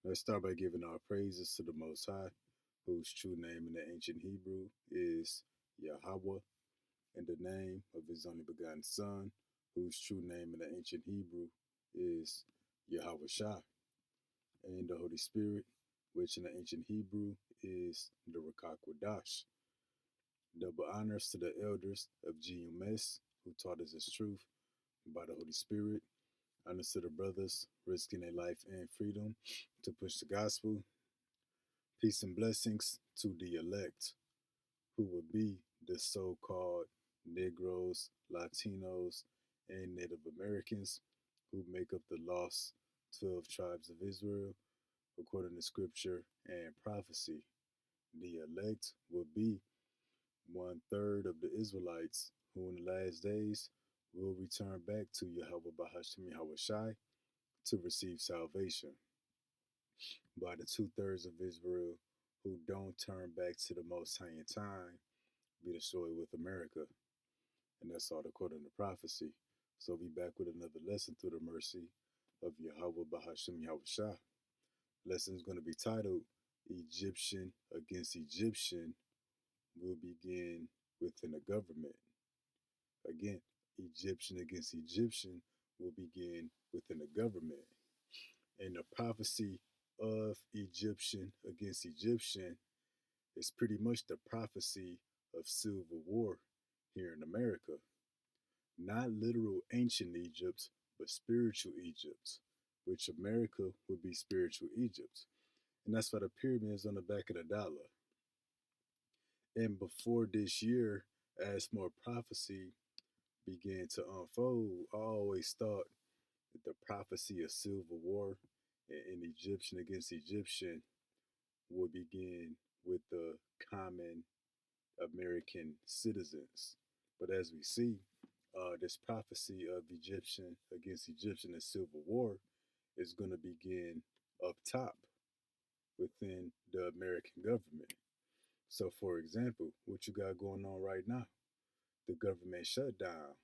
Let's start by giving our praises to the Most High, whose true name in the ancient Hebrew is Yahweh, and the name of his only begotten Son, whose true name in the ancient Hebrew is Yahweh Shai, and the Holy Spirit, which in the ancient Hebrew is the Rakakwadash. Double honors to the elders of GMS who taught us his truth by the Holy Spirit. Honors to the brothers risking their life and freedom to push the gospel. Peace and blessings to the elect who would be the so called Negroes, Latinos, and Native Americans who make up the lost 12 tribes of Israel according to scripture and prophecy. The elect will be 1/3 of the Israelites who in the last days will return back to Yahweh Bahashim Yahweh Shai to receive salvation. By the 2/3 of Israel who don't turn back to the Most High in time be destroyed with America. And that's all according to prophecy. So we'll be back with another lesson through the mercy of Yahweh Bahashim Yahweh Shah. Lesson is going to be titled Egyptian Against Egyptian will begin within the government. Again, Egyptian against Egyptian will begin within the government. And the prophecy of Egyptian against Egyptian is pretty much the prophecy of civil war here in America. Not literal ancient Egypt, but spiritual Egypt, which America would be spiritual Egypt. And that's why the pyramid is on the back of the dollar. And before this year, as more prophecy began to unfold, I always thought that the prophecy of civil war and Egyptian against Egyptian would begin with the common American citizens. But as we see, this prophecy of Egyptian against Egyptian and civil war is going to begin up top within the American government. So, for example, what you got going on right now? The government shutdown.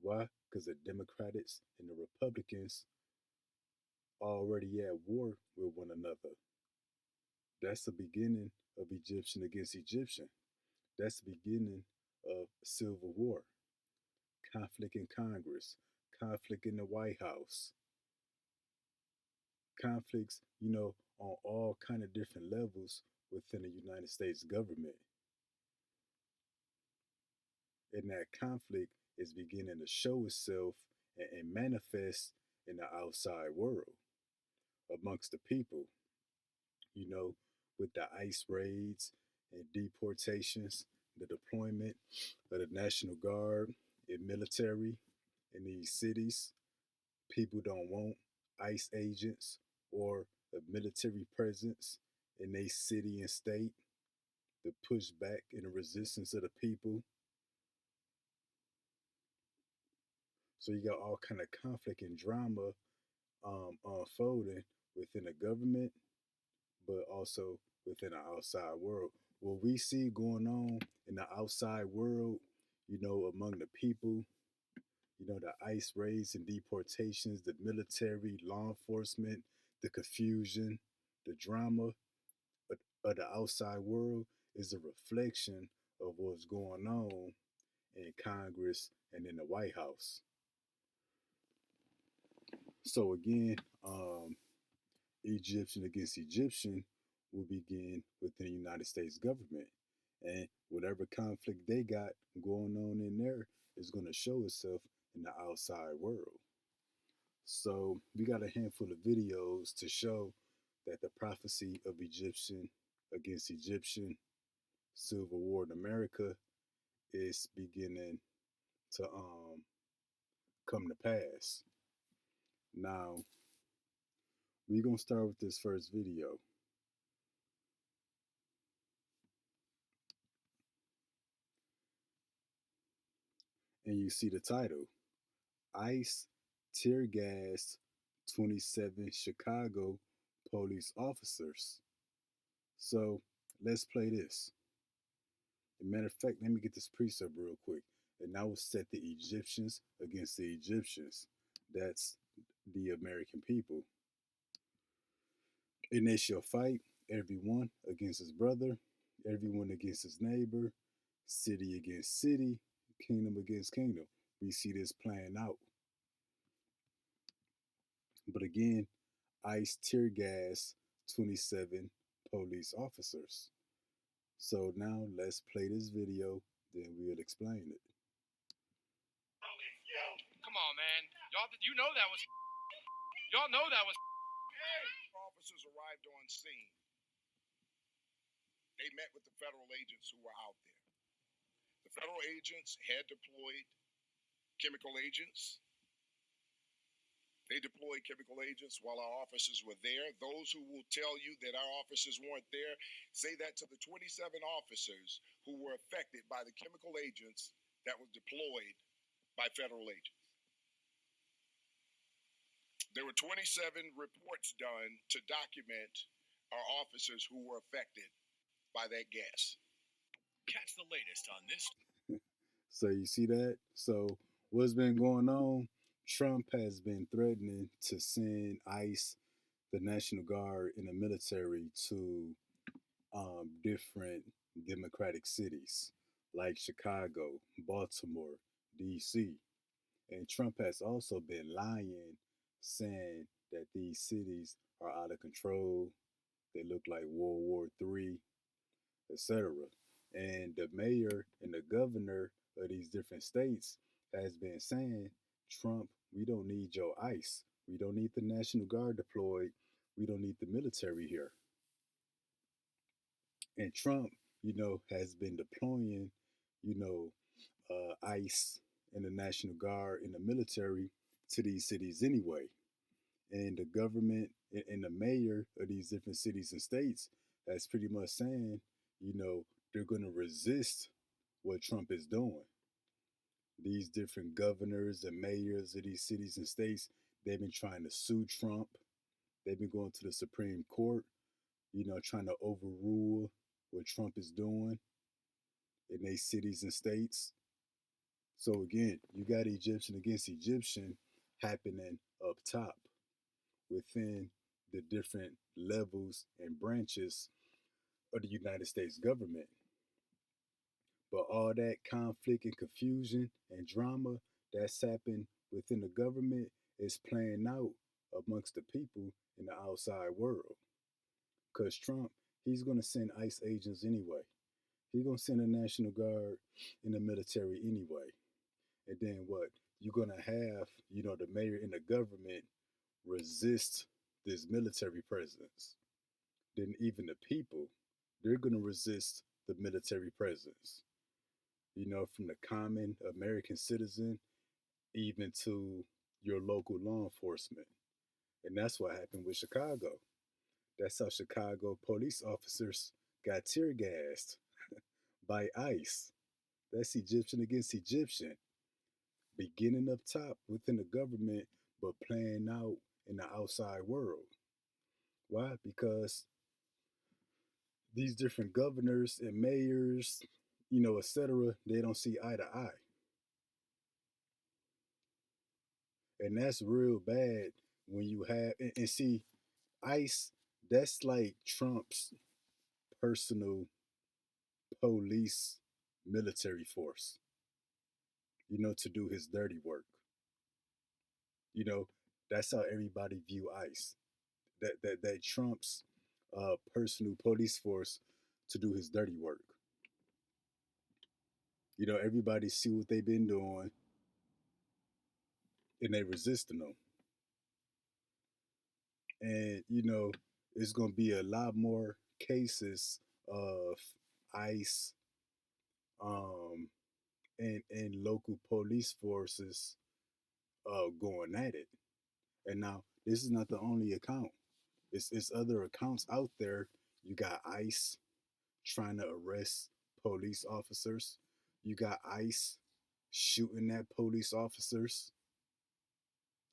Why? Because the Democrats and the Republicans already at war with one another. That's the beginning of Egyptian against Egyptian. That's the beginning of civil war, conflict in Congress, conflict in the White House, conflicts, on all kind of different levels within the United States government. And that conflict is beginning to show itself and manifest in the outside world amongst the people, you know, with the ICE raids and deportations, the deployment of the National Guard and military in these cities. People don't want ICE agents or a military presence in a city and state to push back in the resistance of the people. So you got all kind of conflict and drama unfolding within the government, but also within the outside world. What we see going on in the outside world, among the people, the ICE raids and deportations, the military, law enforcement, the confusion, the drama of the outside world is a reflection of what's going on in Congress and in the White House. So again, Egyptian against Egyptian will begin within the United States government. And whatever conflict they got going on in there is going to show itself in the outside world. So we got a handful of videos to show that the prophecy of Egyptian against Egyptian civil war in America is beginning to come to pass. Now, we're going to start with this first video. And you see the title, ICE tear gas 27 Chicago police officers. So let's play this. As a matter of fact, let me get this precept real quick. And I will set the Egyptians against the Egyptians. That's the American people. And they shall fight everyone against his brother, everyone against his neighbor, city against city, kingdom against kingdom. We see this playing out. But again, ICE tear gas 27 police officers. So now let's play this video, then we'll explain it. Come on, man. Y'all know that was. Officers arrived on scene. They met with the federal agents who were out there. The federal agents had deployed chemical agents. They deployed chemical agents while our officers were there. Those who will tell you that our officers weren't there, say that to the 27 officers who were affected by the chemical agents that were deployed by federal agents. There were 27 reports done to document our officers who were affected by that gas. Catch the latest on this. So you see that? So what's been going on? Trump has been threatening to send ICE, the National Guard, and the military to different Democratic cities like Chicago, Baltimore, D.C. And Trump has also been lying, saying that these cities are out of control. They look like World War III, etc. And the mayor and the governor of these different states has been saying, Trump, we don't need your ICE. We don't need the National Guard deployed. We don't need the military here. And Trump, has been deploying, ICE and the National Guard and the military to these cities anyway. And the government and the mayor of these different cities and states has pretty much saying, they're going to resist what Trump is doing. These different governors and mayors of these cities and states, they've been trying to sue Trump. They've been going to the Supreme Court, trying to overrule what Trump is doing in these cities and states. So again, you got Egyptian against Egyptian happening up top within the different levels and branches of the United States government. But all that conflict and confusion and drama that's happened within the government is playing out amongst the people in the outside world. Because Trump, he's going to send ICE agents anyway. He's going to send a National Guard in the military anyway. And then what? You're going to have, the mayor and the government resist this military presence. Then even the people, they're going to resist the military presence. From the common American citizen even to your local law enforcement. And that's what happened with Chicago. That's how Chicago police officers got tear gassed by ICE. That's Egyptian against Egyptian. Beginning up top within the government, but playing out in the outside world. Why? Because these different governors and mayors, etc., they don't see eye to eye. And that's real bad when you have, and see, ICE, that's like Trump's personal police military force, to do his dirty work. That's how everybody view ICE. That Trump's personal police force to do his dirty work. Everybody see what they've been doing, and they resisting them. And it's gonna be a lot more cases of ICE and local police forces going at it. And now this is not the only account. It's other accounts out there. You got ICE trying to arrest police officers. You got ICE shooting at police officers,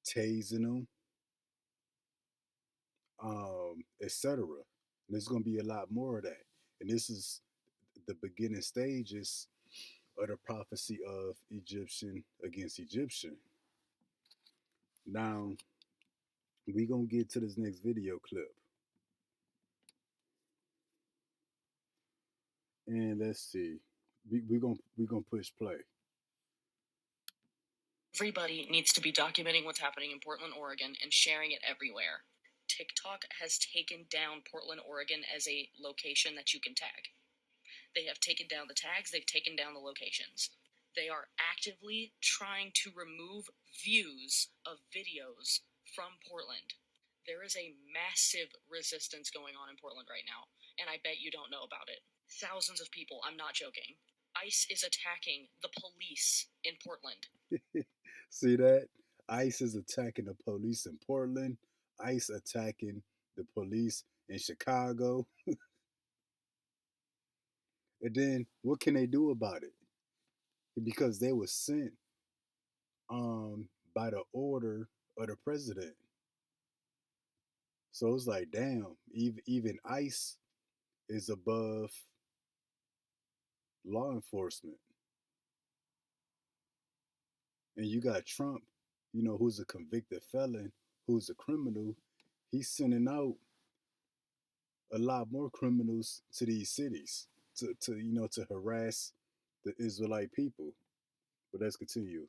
tasing them, etc. There's going to be a lot more of that. And this is the beginning stages of the prophecy of Egyptian against Egyptian. Now, we're going to get to this next video clip. And let's see. We gonna push play. Everybody needs to be documenting what's happening in Portland, Oregon, and sharing it everywhere. TikTok has taken down Portland, Oregon as a location that you can tag. They have taken down the tags, they've taken down the locations. They are actively trying to remove views of videos from Portland. There is a massive resistance going on in Portland right now, and I bet you don't know about it. Thousands of people, I'm not joking. ICE is attacking the police in Portland. See that? ICE is attacking the police in Portland. ICE attacking the police in Chicago. And then what can they do about it? Because they were sent by the order of the president. So it's like, damn, even ICE is above law enforcement. And you got Trump, who's a convicted felon, who's a criminal. He's sending out a lot more criminals to these cities to harass the Israelite people. But let's continue.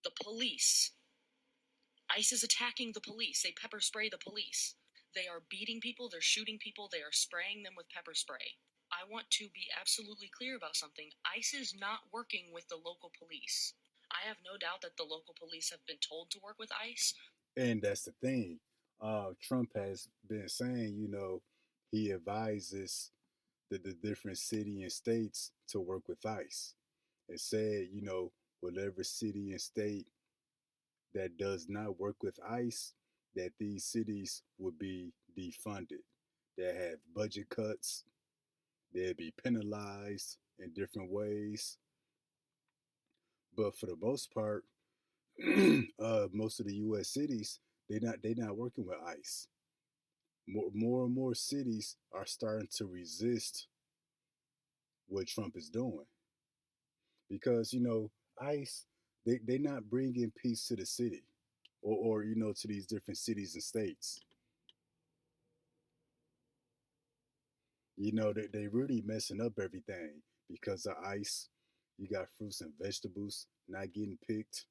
The police. ICE is attacking the police. They pepper spray the police. They are beating people, they're shooting people, they are spraying them with pepper spray. I want to be absolutely clear about something. ICE is not working with the local police. I have no doubt that the local police have been told to work with ICE. And that's the thing. Trump has been saying, he advises the different city and states to work with ICE. And said, whatever city and state that does not work with ICE, that these cities would be defunded. They have budget cuts. They'd be penalized in different ways. But for the most part, most of the U.S. cities they not working with ICE. More and more cities are starting to resist what Trump is doing because ICE they not bringing peace to the city or to these different cities and states. They really messing up everything because of ICE. You got fruits and vegetables not getting picked.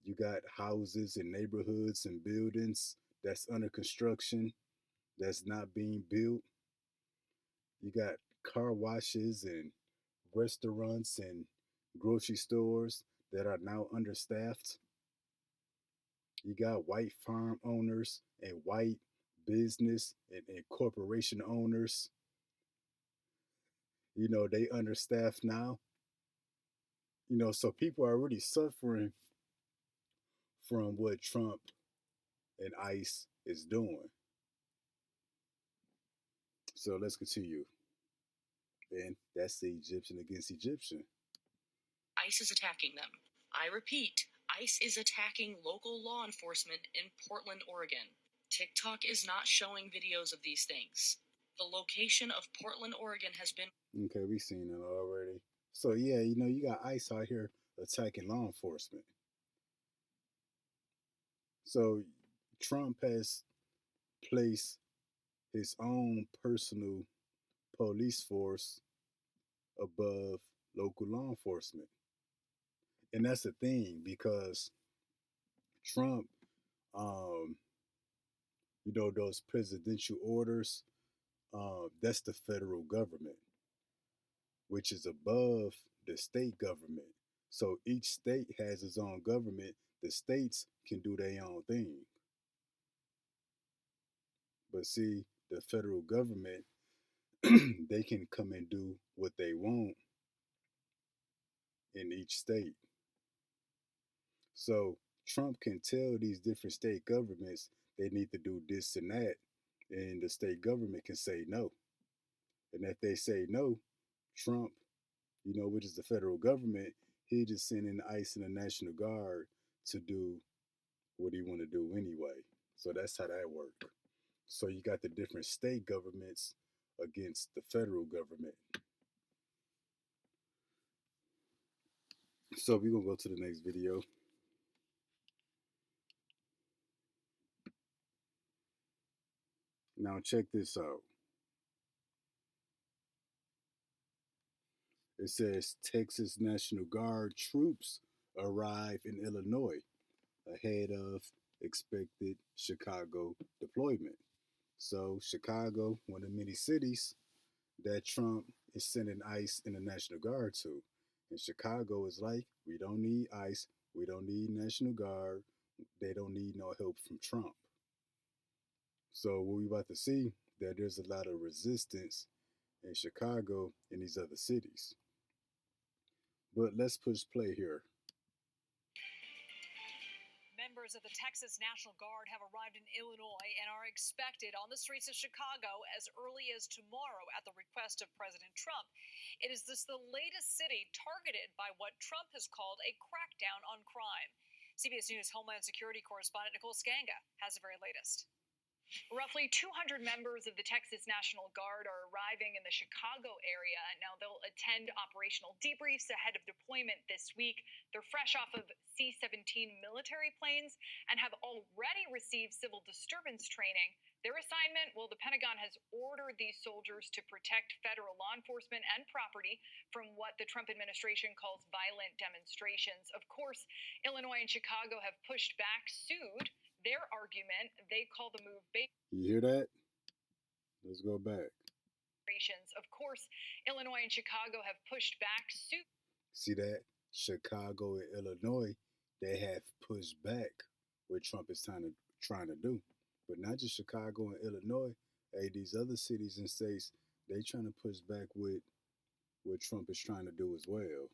You got houses and neighborhoods and buildings that's under construction that's not being built. You got car washes and restaurants and grocery stores that are now understaffed. You got white farm owners and white business and corporation owners. They understaffed now. So people are really suffering from what Trump and ICE is doing. So let's continue. And that's the Egyptian against Egyptian. ICE is attacking them. I repeat, ICE is attacking local law enforcement in Portland, Oregon. TikTok is not showing videos of these things. The location of Portland, Oregon has been... Okay, we've seen it already. So yeah, you got ICE out here attacking law enforcement. So Trump has placed his own personal police force above local law enforcement. And that's the thing because Trump, those presidential orders, that's the federal government, which is above the state government. So each state has its own government. The states can do their own thing. But see, the federal government, they can come and do what they want in each state. So Trump can tell these different state governments they need to do this and that, and the state government can say no. And if they say no, Trump, which is the federal government, he just send in the ICE and the National Guard to do what he want to do anyway. So that's how that works. So you got the different state governments against the federal government. So we're going to go to the next video. Now check this out. It says Texas National Guard troops arrive in Illinois ahead of expected Chicago deployment. So, Chicago, one of many cities that Trump is sending ICE and the National Guard to. And Chicago is like, we don't need ICE, we don't need National Guard, they don't need no help from Trump. So, what we about to see that there's a lot of resistance in Chicago and these other cities. But let's push play here. Members of the Texas National Guard have arrived in Illinois and are expected on the streets of Chicago as early as tomorrow at the request of President Trump. It is the latest city targeted by what Trump has called a crackdown on crime. CBS News Homeland Security correspondent Nicole Skanga has the very latest. Roughly 200 members of the Texas National Guard are arriving in the Chicago area. Now they'll attend operational debriefs ahead of deployment this week. They're fresh off of C-17 military planes and have already received civil disturbance training. Their assignment, well, the Pentagon has ordered these soldiers to protect federal law enforcement and property from what the Trump administration calls violent demonstrations. Of course, Illinois and Chicago have pushed back, sued. Their argument, they call the move You hear that? Let's go back. Of course, Illinois and Chicago have pushed back, sued. See that? Chicago and Illinois, they have pushed back what Trump is trying to do. But not just Chicago and Illinois. Hey, these other cities and states, they trying to push back with what Trump is trying to do as well.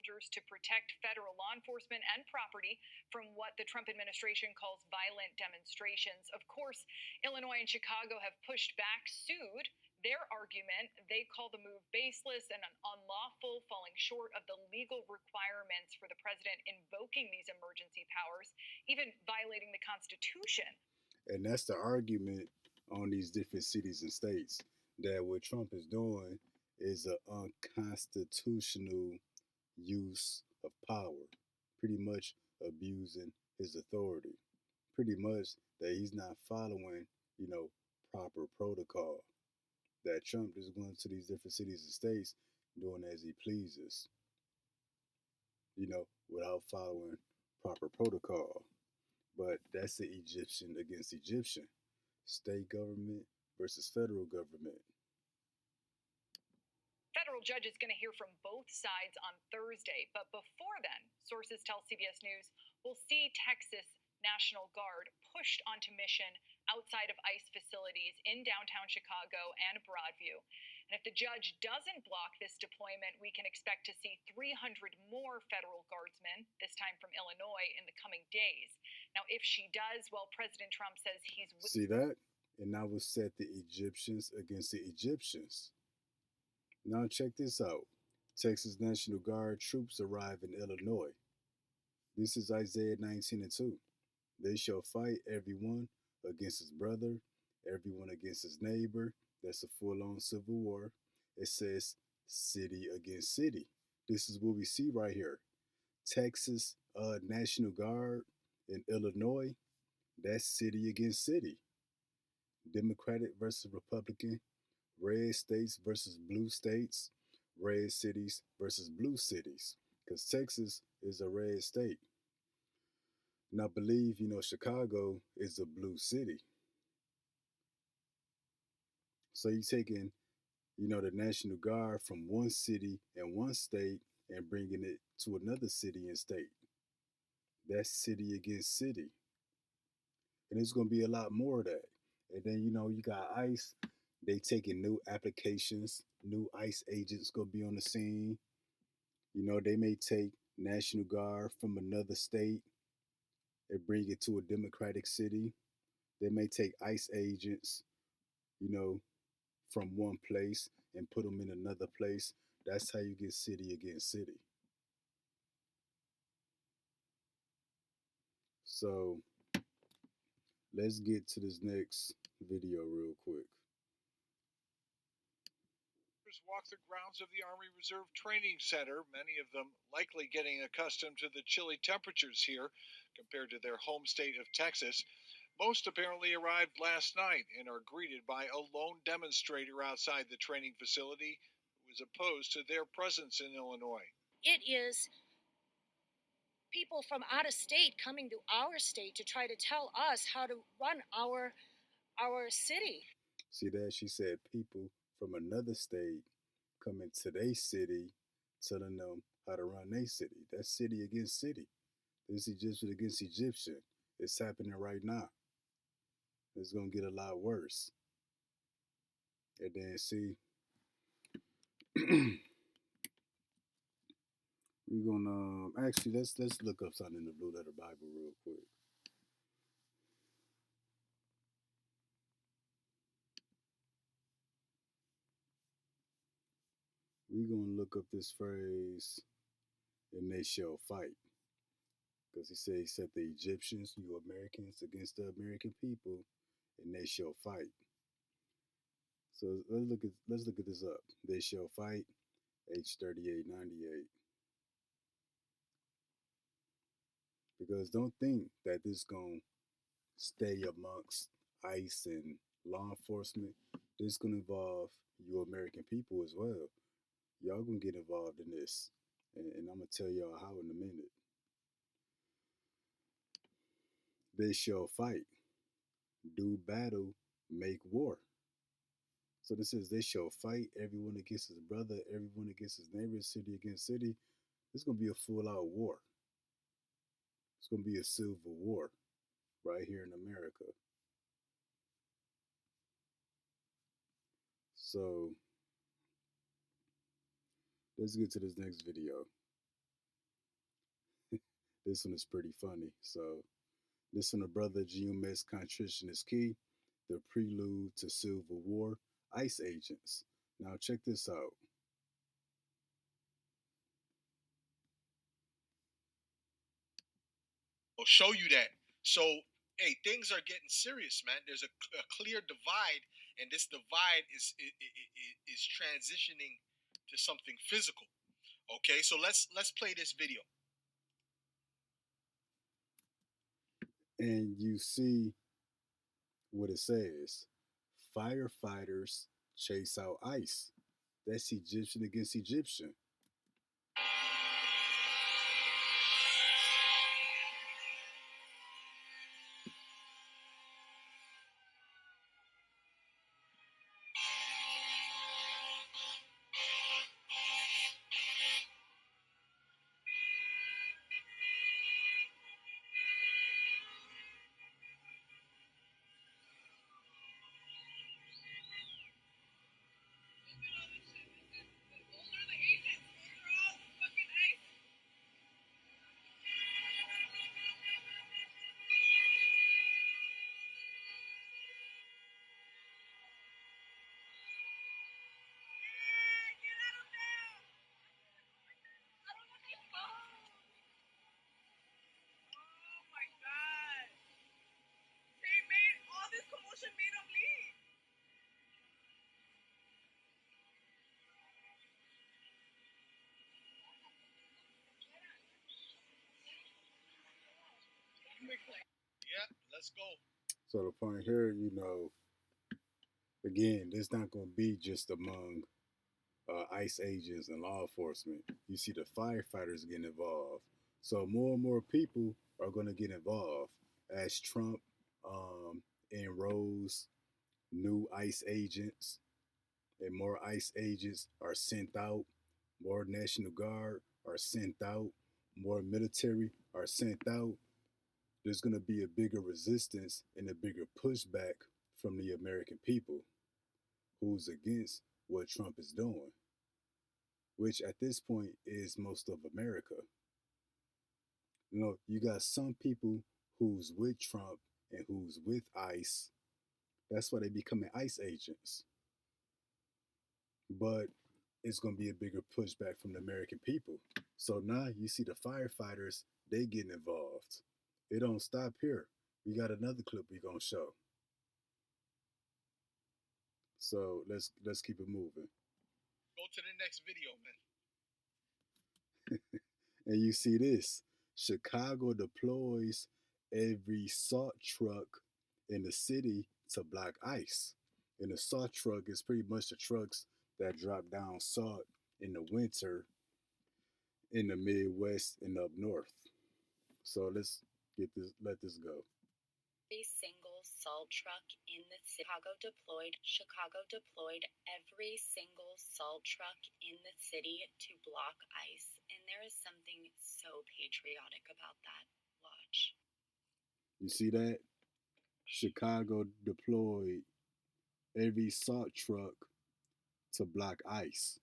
To protect federal law enforcement and property from what the Trump administration calls violent demonstrations. Of course, Illinois and Chicago have pushed back, sued. Their argument, they call the move baseless and unlawful, falling short of the legal requirements for the president invoking these emergency powers, even violating the Constitution. And that's the argument on these different cities and states, that what Trump is doing is an unconstitutional use of power, pretty much abusing his authority, pretty much that he's not following, proper protocol, that Trump is going to these different cities and states doing as he pleases, without following proper protocol. But that's the Egyptian against Egyptian, state government versus federal government. Federal judge is going to hear from both sides on Thursday. But before then, sources tell CBS News we'll see Texas National Guard pushed onto mission outside of ICE facilities in downtown Chicago and Broadview. And if the judge doesn't block this deployment, we can expect to see 300 more federal guardsmen, this time from Illinois, in the coming days. Now, if she does, well, President Trump says he's... See that? And I will set the Egyptians against the Egyptians. Now check this out. Texas National Guard troops arrive in Illinois. This is Isaiah 19:2. They shall fight everyone against his brother, everyone against his neighbor. That's a full-on civil war. It says city against city. This is what we see right here. Texas National Guard in Illinois. That's city against city. Democratic versus Republican. Red states versus blue states, red cities versus blue cities, because Texas is a red state. And I believe, Chicago is a blue city. So you're taking, the National Guard from one city and one state and bringing it to another city and state. That's city against city. And there's going to be a lot more of that. And then, you got ICE. They taking new applications, new ICE agents gonna be on the scene. They may take National Guard from another state and bring it to a Democratic city. They may take ICE agents, from one place and put them in another place. That's how you get city against city. So let's get to this next video real quick. Walk the grounds of the Army Reserve Training Center, many of them likely getting accustomed to the chilly temperatures here compared to their home state of Texas. Most apparently arrived last night and are greeted by a lone demonstrator outside the training facility who was opposed to their presence in Illinois. It is people from out of state coming to our state to try to tell us how to run our city. See that? She said people from another state coming to their city, telling them how to run their city. That's city against city. This Egyptian against Egyptian. It's happening right now. It's gonna get a lot worse. And then see, we're gonna actually let's look up something in the Blue Letter Bible real quick. We're gonna look up this phrase, and they shall fight. Because he said the Egyptians, you Americans, against the American people, and they shall fight. So let's look at this up. They shall fight, H3898. Because don't think that this is gonna stay amongst ICE and law enforcement. This is gonna involve you American people as well. Y'all gonna get involved in this, and I'm gonna tell y'all how in a minute. They shall fight, do battle, make war. So this is they shall fight, everyone against his brother, everyone against his neighbor, city against city. It's gonna be a full-out war. It's gonna be a civil war right here in America. So let's get to this next video. This one is pretty funny. So this one, a brother GMS contrition is key. The prelude to civil war. ICE agents. Now check this out. I'll show you that. So, hey, things are getting serious, man. There's a clear divide, and this divide is transitioning to something physical. Okay, so let's play this video. And you see what it says. Firefighters chase out ICE. That's Egyptian against Egyptian. Yeah, let's go. So the point here, again, it's not going to be just among ICE agents and law enforcement. You see the firefighters getting involved. So more and more people are going to get involved as Trump enrolls new ICE agents, and more ICE agents are sent out. More National Guard are sent out. More military are sent out. There's going to be a bigger resistance and a bigger pushback from the American people who's against what Trump is doing, which at this point is most of America. You got some people who's with Trump and who's with ICE. That's why they becoming ICE agents. But it's going to be a bigger pushback from the American people. So now you see the firefighters, they getting involved. It don't stop here. We got another clip we're going to show. So let's keep it moving. Go to the next video, man. And you see this. Chicago deploys every SALT truck in the city to block ICE. And the SALT truck is pretty much the trucks that drop down salt in the winter in the Midwest and up north. So let's let this go. Every single salt truck in the Chicago deployed every single salt truck in the city to block ICE. And there is something so patriotic about that. Watch. You see that? Chicago deployed every salt truck to block ICE.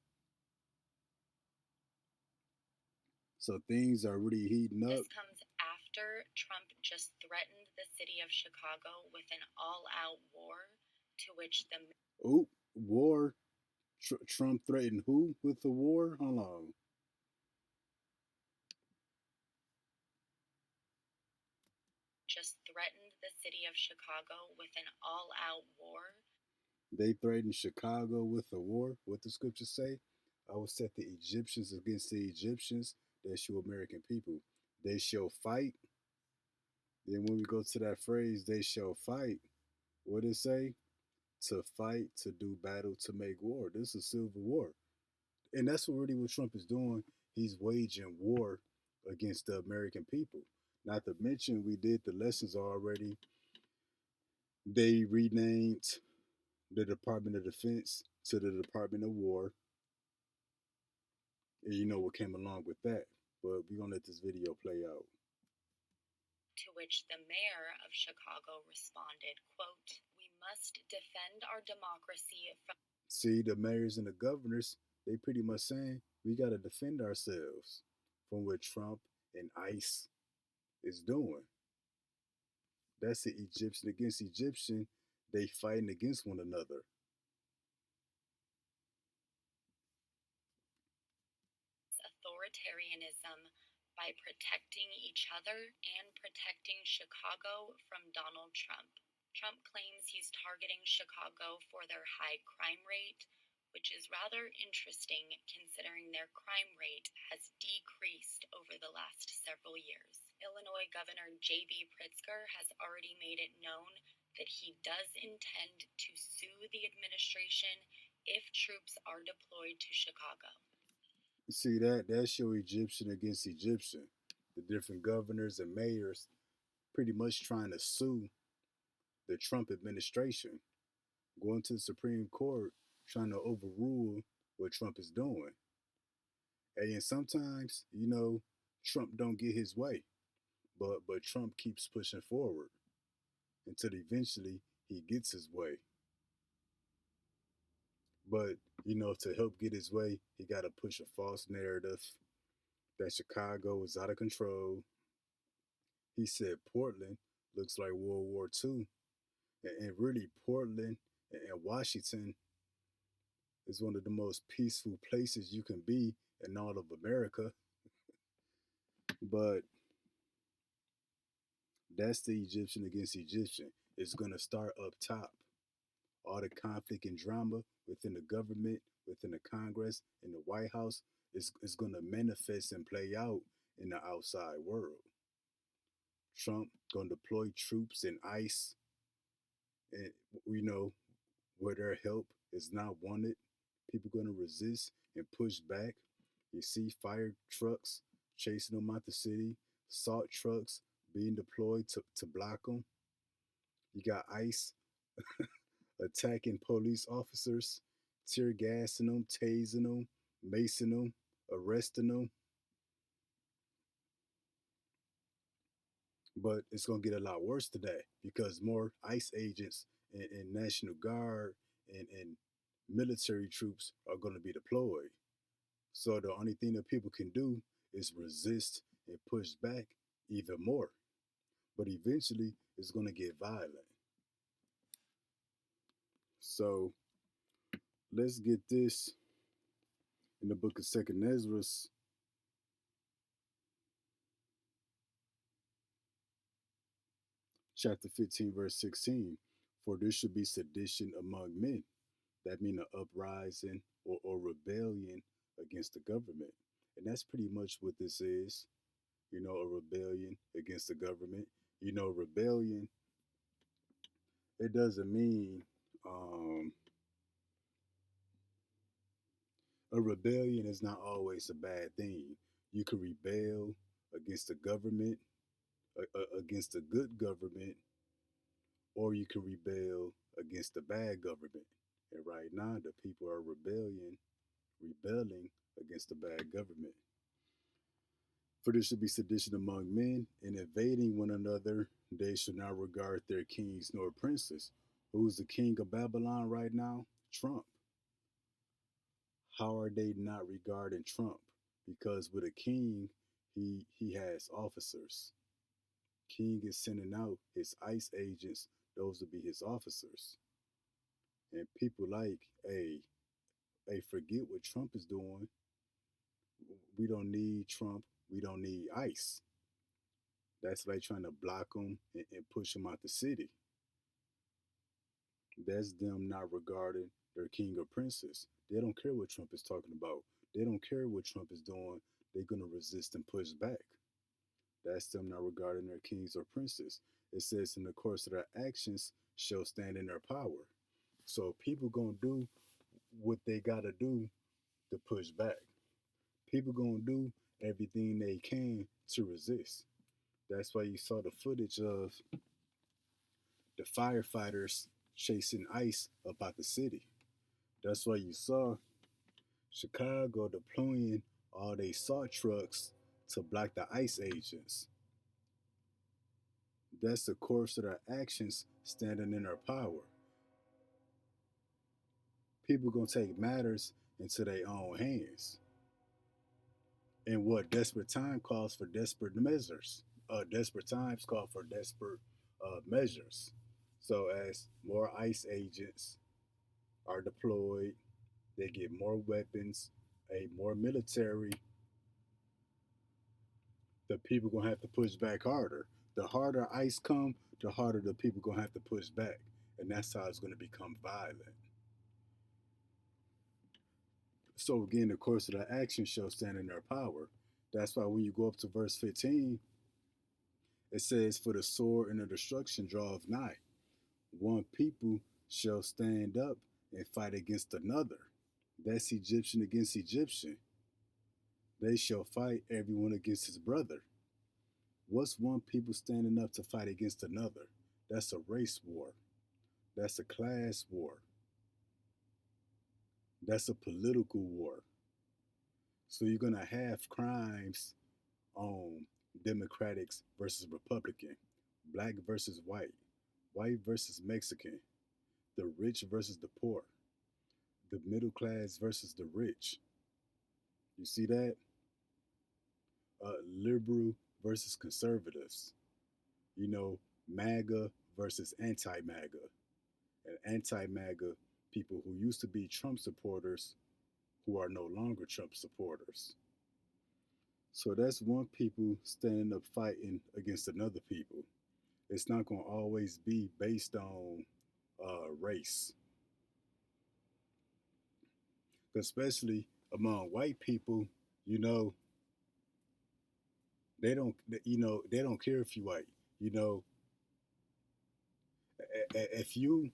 So things are really heating up. This comes after Trump just threatened the city of Chicago with an all-out war, to which the war. Trump threatened who with the war? Hold on. Just threatened the city of Chicago with an all-out war. They threatened Chicago with a war. What the scriptures say? I will set the Egyptians against the Egyptians. They shall American people. They shall fight. Then when we go to that phrase, they shall fight. What it say? To fight, to do battle, to make war. This is civil war. And that's what Trump is doing. He's waging war against the American people. Not to mention, we did the lessons already. They renamed the Department of Defense to the Department of War. And you know what came along with that. But we're going to let this video play out. To which the mayor of Chicago responded, quote, "We must defend our democracy from..." See, the mayors and the governors, they pretty much saying, we got to defend ourselves from what Trump and ICE is doing. That's the Egyptian against Egyptian. They fighting against one another. Authoritarianism by protecting each other and protecting Chicago from Donald Trump. Trump claims he's targeting Chicago for their high crime rate, which is rather interesting considering their crime rate has decreased over the last several years. Illinois Governor J.B. Pritzker has already made it known that he does intend to sue the administration if troops are deployed to Chicago. See that? That's your Egyptian against Egyptian. The different governors and mayors pretty much trying to sue the Trump administration, going to the Supreme Court, trying to overrule what Trump is doing. And sometimes, Trump don't get his way, but Trump keeps pushing forward until eventually he gets his way. But, to help get his way, he got to push a false narrative that Chicago is out of control. He said Portland looks like World War II. And really, Portland and Washington is one of the most peaceful places you can be in all of America. But that's the Egyptian against Egyptian. It's going to start up top. All the conflict and drama within the government, within the Congress, in the White House is going to manifest and play out in the outside world. Trump going to deploy troops and ICE, and where their help is not wanted. People going to resist and push back. You see fire trucks chasing them out the city, salt trucks being deployed to block them. You got ICE attacking police officers, tear gassing them, tasing them, macing them, arresting them. But it's going to get a lot worse today because more ICE agents and National Guard and military troops are going to be deployed. So the only thing that people can do is resist and push back even more. But eventually, it's going to get violent. So let's get this in the book of 2nd Ezra, chapter 15, verse 16. For there should be sedition among men. That means an uprising or rebellion against the government. And that's pretty much what this is. A rebellion against the government. Rebellion, it doesn't mean A rebellion is not always a bad thing. You can rebel against the government, against a good government, or you can rebel against the bad government. And right now, the people are rebelling against the bad government. For there should be sedition among men, and invading one another. They should not regard their kings nor princes. Who's the king of Babylon right now? Trump. How are they not regarding Trump? Because with a king, he has officers. King is sending out his ICE agents; those will be his officers. And people like, hey, forget what Trump is doing. We don't need Trump. We don't need ICE. That's like trying to block them and push them out the city. That's them not regarding their king or princess. They don't care what Trump is talking about. They don't care what Trump is doing. They're going to resist and push back. That's them not regarding their kings or princes. It says in the course of their actions shall stand in their power. So people going to do what they got to do to push back. People going to do everything they can to resist. That's why you saw the footage of the firefighters chasing ICE about the city. That's why you saw Chicago deploying all their SWAT trucks to block the ICE agents. That's the course of their actions standing in their power. People gonna take matters into their own hands. And what desperate time calls for desperate measures. Desperate times call for desperate measures. So as more ICE agents are deployed, they get more weapons, more military. The people gonna have to push back harder. The harder ICE come, the harder the people gonna have to push back, and that's how it's gonna become violent. So again, the course of the action shall stand in their power. That's why when you go up to verse 15, it says, "For the sword and the destruction draweth nigh. One people shall stand up and fight against another." That's Egyptian against Egyptian. They shall fight everyone against his brother. What's one people standing up to fight against another? That's a race war. That's a class war. That's a political war. So you're going to have crimes on Democrats versus Republican, black versus white versus Mexican, the rich versus the poor, the middle class versus the rich. You see that? Liberal versus conservatives. You know, MAGA versus anti-MAGA. And anti-MAGA people who used to be Trump supporters who are no longer Trump supporters. So that's one people standing up fighting against another people. It's not going to always be based on race. Especially among white people, you know, they don't care if you white. You know, if you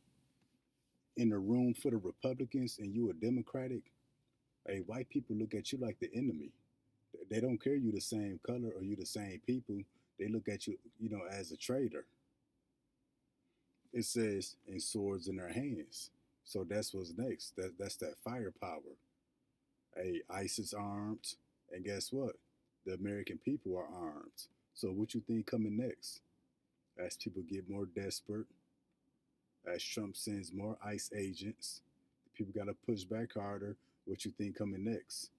in a room full of Republicans and you a Democratic, hey, white people look at you like the enemy. They don't care you the same color or you the same people. They look at you, as a traitor. It says, "and swords in their hands." So that's what's next. That's that firepower. Hey, ICE is armed, and guess what? The American people are armed. So what you think coming next? As people get more desperate, as Trump sends more ICE agents, people got to push back harder. What you think coming next?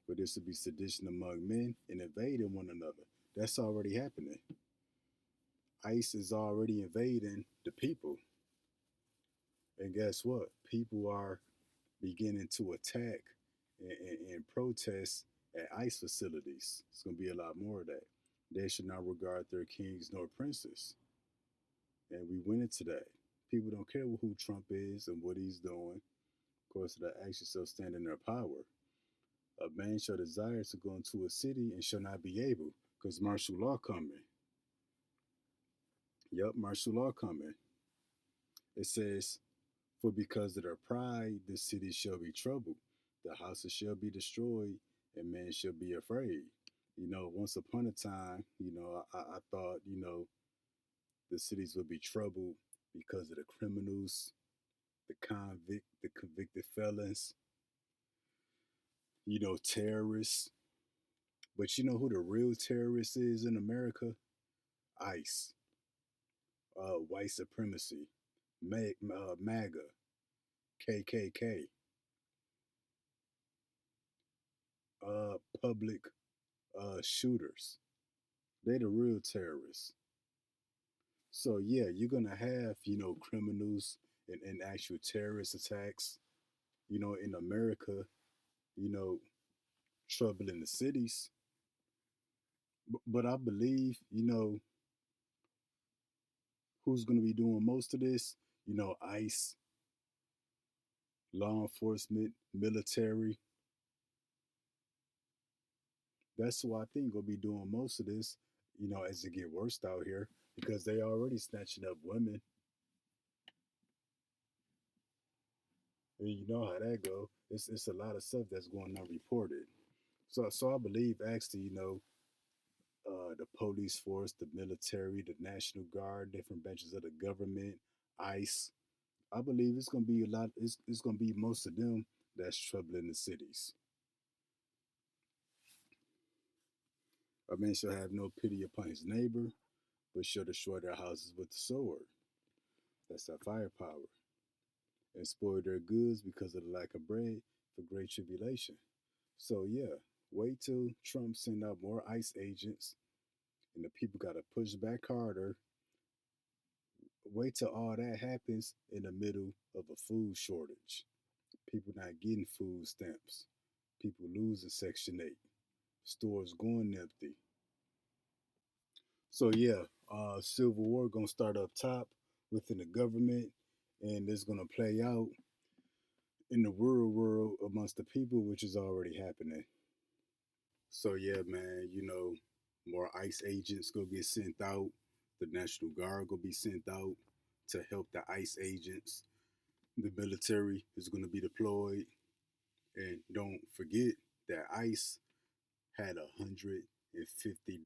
For this to be sedition among men and invading one another. That's already happening. ICE is already invading the people. And guess what? People are beginning to attack and protest at ICE facilities. It's going to be a lot more of that. They should not regard their kings nor princes. And we went into that. People don't care who Trump is and what he's doing. Of course, the action shall stand in their power. A man shall desire to go into a city and shall not be able, because martial law coming. Yep, martial law coming. It says, "For because of their pride, the city shall be troubled. the houses shall be destroyed, and men shall be afraid. Once upon a time, I thought, the cities would be troubled because of the criminals, the convicted felons, terrorists. But you know who the real terrorist is in America? ICE, white supremacy, MAGA, KKK, public shooters. They the real terrorists. So yeah, you're gonna have criminals and actual terrorist attacks. In America, you know trouble in the cities. But I believe who's gonna be doing most of this. ICE, law enforcement, military. That's who I think will be doing most of this. As it get worse out here because they already snatching up women. And you know how that go. It's a lot of stuff that's going unreported. So I believe actually, the police force, the military, the National Guard, different branches of the government, ICE. I believe it's gonna be a lot. It's gonna be most of them that's troubling the cities. A man shall have no pity upon his neighbor, but shall destroy their houses with the sword. That's that firepower. And spoil their goods because of the lack of bread for great tribulation. So yeah, wait till Trump send out more ICE agents and the people gotta push back harder. Wait till all that happens in the middle of a food shortage. People not getting food stamps. People losing Section 8. Stores going empty. So yeah, civil war gonna start up top within the government, and it's gonna play out in the real world amongst the people, which is already happening. So yeah, man, more ICE agents gonna get sent out. The National Guard gonna be sent out to help the ICE agents. The military is gonna be deployed, and don't forget that ICE had $150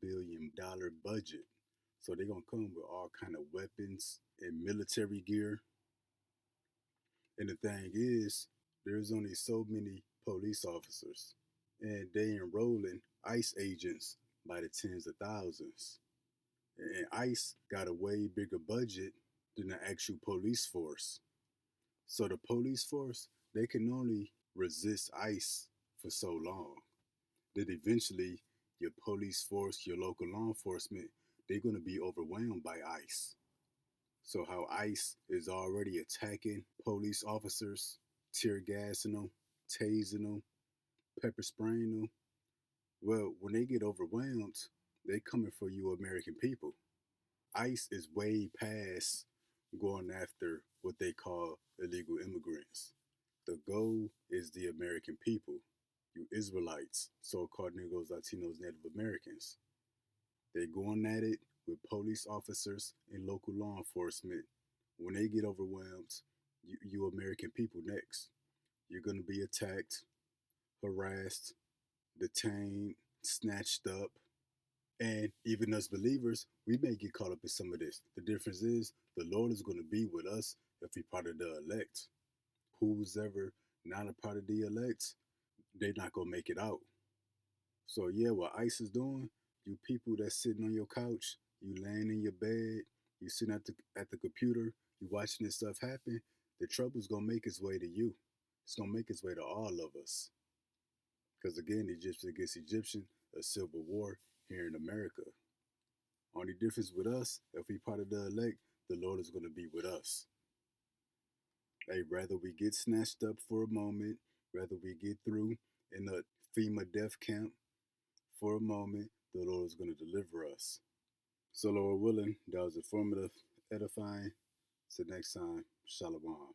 billion budget. So they're gonna come with all kind of weapons and military gear. And the thing is, there's only so many police officers, and they enrolling ICE agents by the tens of thousands. And ICE got a way bigger budget than the actual police force. So the police force, they can only resist ICE for so long. That eventually your police force, your local law enforcement, they're going to be overwhelmed by ICE. So how ICE is already attacking police officers, tear gassing them, tasing them, pepper spraying them. Well, when they get overwhelmed, they coming for you American people. ICE is way past going after what they call illegal immigrants. The goal is the American people, you Israelites, so-called Negroes, Latinos, Native Americans. They're going at it with police officers and local law enforcement. When they get overwhelmed, you American people next. You're going to be attacked, harassed, detained, snatched up. And even us believers, we may get caught up in some of this. The difference is the Lord is going to be with us if we're part of the elect. Who's ever not a part of the elect, they're not going to make it out. So yeah, what ICE is doing, you people that's sitting on your couch, you laying in your bed, you sitting at the computer, you watching this stuff happen, the trouble's going to make its way to you. It's going to make its way to all of us. Because again, Egyptian against Egyptian, a civil war here in America. Only difference with us, if we part of the elect, the Lord is going to be with us. Hey, rather we get snatched up for a moment, rather we get through in a FEMA death camp for a moment, the Lord is going to deliver us. So Lord willing, that was informative, edifying. Till next time, Shalom.